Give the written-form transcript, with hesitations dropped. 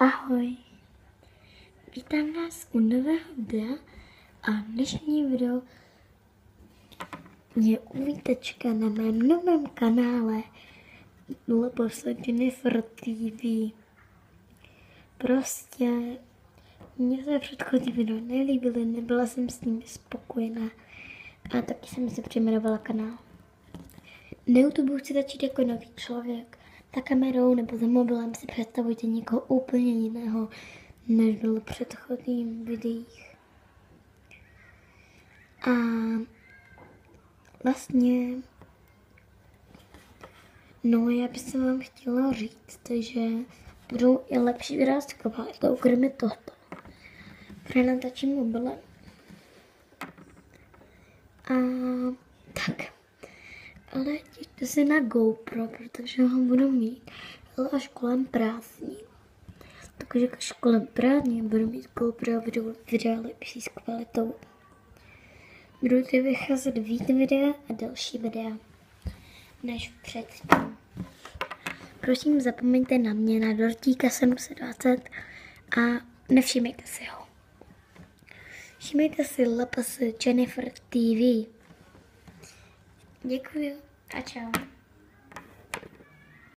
Ahoj, vítám vás u nového videa a dnešní video je uvítečka na mém novém kanále Jennifer TV. Prostě mně se předchozí video nelíbily, nebyla jsem s ním spokojená a taky jsem si přejmenovala kanál. Na YouTube chci začít jako nový člověk. Za kamerou nebo za mobilem si představujte někoho úplně jiného, než byl v předchozím videích. A vlastně, já bych se vám chtěla říct, že budou i lepší videa s kvalitou, kromě tohoto. Protože natáčím mobilem. A tak. Ale těšte se na GoPro, protože ho budu mít až kolem prázdnin. Takže až kolem prázdnin budu mít GoPro a videa lepší s kvalitou. Budou tady vycházet víc videa a další videa než předtím. Prosím, zapomeňte na mě, na Dortíka 720 a nevšimejte si ho. Všimejte si Jennifer TV. Děkuji a čau.